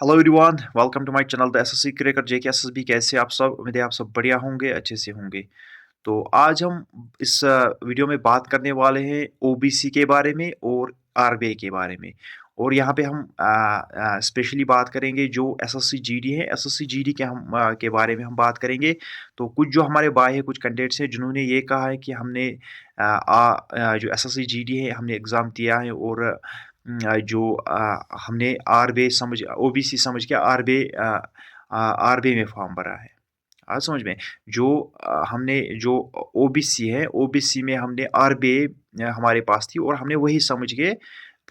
Hello everyone, welcome to my channel the SSC cracker JK SSB. कैसे आप सब? उम्मीद है आप सब बढ़िया होंगे, अच्छे से होंगे। तो आज हम इस वीडियो में बात करने वाले हैं ओबीसी के बारे में और आरबीआई के बारे में। और यहाँ पे हम स्पेशली बात करेंगे जो एसएससी जीडी है। एसएससी जीडी के के बारे में हम बात करेंगे। तो कुछ जो हमारे भाई है, कुछ कैंडिडेट्स हैं जिन्होंने ये कहा है कि हमने जो एसएससी जीडी है हमने एग्ज़ाम दिया है और हमने आरबीआई समझ ओबीसी समझ के आरबीआई में फॉर्म भरा है। आज समझ में जो हमने जो ओबीसी है, ओबीसी में हमने आरबीआई हमारे पास थी और हमने वही समझ के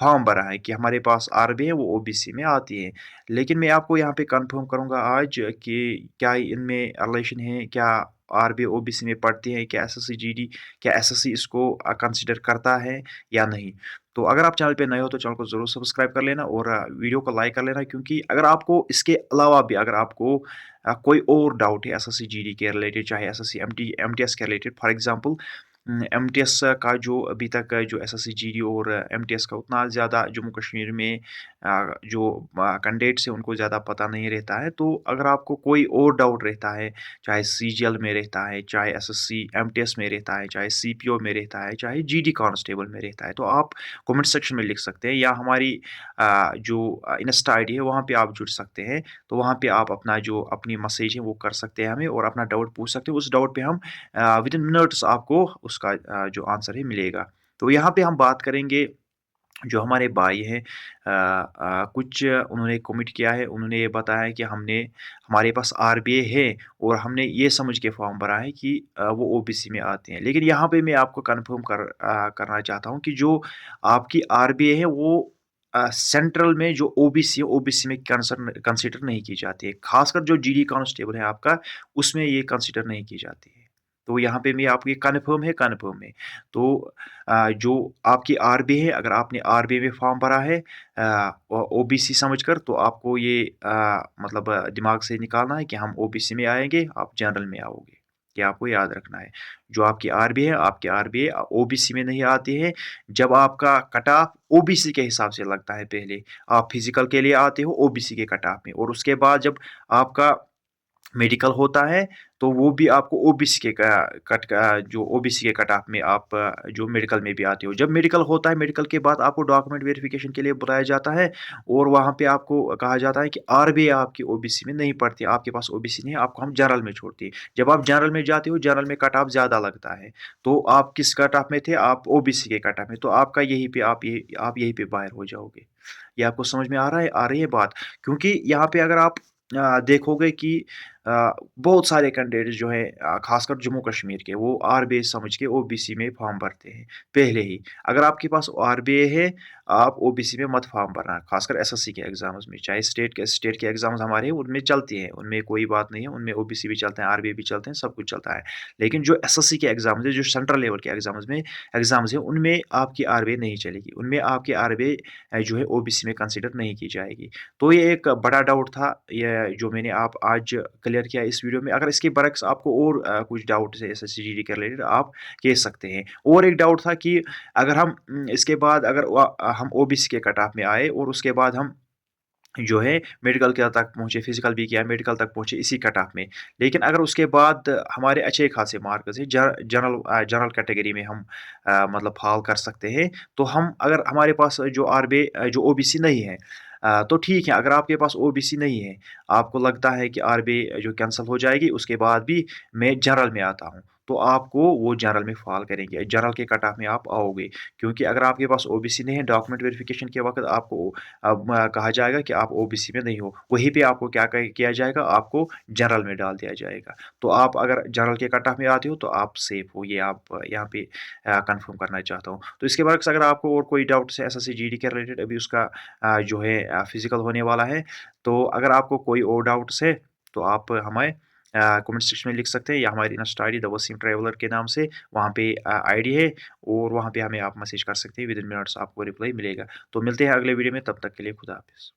फॉर्म भरा है कि हमारे पास आरबीआई है, वो ओबीसी में आती है। लेकिन मैं आपको यहाँ पे कंफर्म करूँगा आज कि क्या इनमें रिलेशन है, क्या आरबीआई ओबीसी में पढ़ती है, क्या एसएससी जीडी, क्या एसएससी इसको कंसिडर करता है या नहीं। तो अगर आप चैनल पे नए हो तो चैनल को ज़रूर सब्सक्राइब कर लेना और वीडियो को लाइक कर लेना, क्योंकि अगर आपको इसके अलावा भी अगर आपको कोई और डाउट है एसएससी जीडी के रिलेटेड, चाहे एसएससी एमटीएस के रिलेटेड, फॉर एग्जांपल एमटीएस का जो अभी तक जो एसएससी जीडी और एमटीएस का उतना ज़्यादा जम्मू कश्मीर में जो कैंडिडेट्स हैं उनको ज़्यादा पता नहीं रहता है। तो अगर आपको कोई और डाउट रहता है, चाहे सीजीएल में रहता है, चाहे एसएससी एमटीएस में रहता है, चाहे सीपीओ में रहता है, चाहे जीडी कांस्टेबल में रहता है, तो आप कमेंट सेक्शन में लिख सकते हैं या हमारी जो इंस्टा आईडी है वहाँ पे आप जुड़ सकते हैं। तो वहाँ पे आप अपना जो अपनी मैसेज है वो कर सकते हैं हमें और अपना डाउट पूछ सकते हैं। उस डाउट पे हम विद इन मिनट्स आपको उसका जो आंसर है मिलेगा। तो यहाँ पे हम बात करेंगे जो हमारे भाई हैं, कुछ उन्होंने कमिट किया है। उन्होंने ये बताया है कि हमारे पास आरबीआई है और हमने ये समझ के फॉर्म भरा है कि वो ओबीसी में आते हैं। लेकिन यहाँ पे मैं आपको कंफर्म करना चाहता हूँ कि जो आपकी आरबीआई है वो सेंट्रल में जो ओबीसी है, ओबीसी में कंसिडर नहीं की जाती है। खासकर जो जीडी कांस्टेबल है आपका, उसमें ये कंसिडर नहीं की जाती है। तो यहाँ पे मैं आपको ये कन्फर्म है। तो जो आपकी आरबीआई है, अगर आपने आरबीआई में फॉर्म भरा है ओबीसी समझकर, तो आपको ये मतलब दिमाग से निकालना है कि हम ओबीसी में आएंगे, आप जनरल में आओगे। ये आपको याद रखना है। जो आपकी आरबीआई है, आपकी आरबीआई ओबीसी में नहीं आती है। जब आपका कट ऑफ ओबीसी के हिसाब से लगता है, पहले आप फिजिकल के लिए आते हो ओबीसी के कट ऑफ में, और उसके बाद जब आपका मेडिकल होता है तो वो भी आपको ओबीसी के जो ओबीसी के कट ऑफ में आप जो मेडिकल में भी आते हो। जब मेडिकल होता है, मेडिकल के बाद आपको डॉक्यूमेंट वेरिफिकेशन के लिए बुलाया जाता है और वहाँ पे आपको कहा जाता है कि आरबीआई आपकी ओबीसी में नहीं पड़ती, आपके पास ओबीसी नहीं है, आपको हम जनरल में छोड़ते हैं। जब आप जनरल में जाते हो, जनरल में कट ऑफ ज़्यादा लगता है। तो आप किस कट ऑफ में थे? आप ओबीसी के कट ऑफ में, तो आपका यहीं पे आप यहीं पे बाहर हो जाओगे। ये आपको समझ में आ रही है बात? क्योंकि यहाँ पे अगर आप देखोगे कि बहुत सारे कैंडिडेट्स जो हैं, खासकर जम्मू कश्मीर के, वो आरबीआई समझ के ओबीसी में फॉर्म भरते हैं पहले ही। अगर आपके पास आरबीआई है, आप ओबीसी में मत फॉर्म भरना, खासकर एसएससी के एग्जाम्स में। चाहे स्टेट के एग्जाम्स हमारे हैं, उनमें चलती हैं, उनमें कोई बात नहीं है, उनमें ओबीसी भी चलते हैं, आरबीआई भी चलते हैं, सब कुछ चलता है। लेकिन जो एसएससी के एग्जाम्स है, जो सेंट्रल लेवल के एग्जाम्स है, उनमें आपकी आरबीआई नहीं चलेगी, उनमें आपकी आरबीआई जो है ओबीसी में कंसिडर नहीं की जाएगी। तो ये एक बड़ा डाउट था, ये जो मैंने आप आज क्लियर किया इस वीडियो में। अगर इसके बरक्स आपको और कुछ डाउट है एसएससी जीडी के रिलेटेड, आप कह सकते हैं। और एक डाउट था कि अगर हम इसके बाद अगर हम ओबीसी के कट ऑफ में आए और उसके बाद हम जो है मेडिकल के तक पहुँचे, फिजिकल भी किया, मेडिकल तक पहुँचे इसी कट ऑफ में। लेकिन अगर उसके बाद हमारे अच्छे खासे मार्क्स हैं, जनरल कैटेगरी में हम मतलब फाल कर सकते हैं, तो हम अगर हमारे पास जो आरबीआई जो ओबीसी नहीं है, तो ठीक है। अगर आपके पास ओबीसी नहीं है, आपको लगता है कि आरबीआई जो कैंसल हो जाएगी, उसके बाद भी मैं जनरल में आता हूँ, तो आपको वो जनरल में फाल करेंगे, जनरल के कट ऑफ में आप आओगे। क्योंकि अगर आपके पास ओबीसी नहीं है, डॉक्यूमेंट वेरिफिकेशन के वक़्त आपको अब कहा जाएगा कि आप ओबीसी में नहीं हो, वहीं पे आपको क्या किया जाएगा, आपको जनरल में डाल दिया जाएगा। तो आप अगर जनरल के कट ऑफ में आते हो तो आप सेफ हो, ये आप यहाँ पे कंफर्म करना चाहता हूँ। तो इसके बाद अगर आपको और कोई डाउट है एसएससी जीडी के रिलेटेड, अभी उसका जो है फिजिकल होने वाला है, तो अगर आपको कोई और डाउट्स है तो आप हमें कमेंट सेक्शन में लिख सकते हैं, या हमारी insta ID the Wasim traveller के नाम से वहाँ पे आईडी है, और वहाँ पे हमें आप मैसेज कर सकते हैं, विद इन मिनट्स आपको रिप्लाई मिलेगा। तो मिलते हैं अगले वीडियो में, तब तक के लिए खुदा हाफिज़।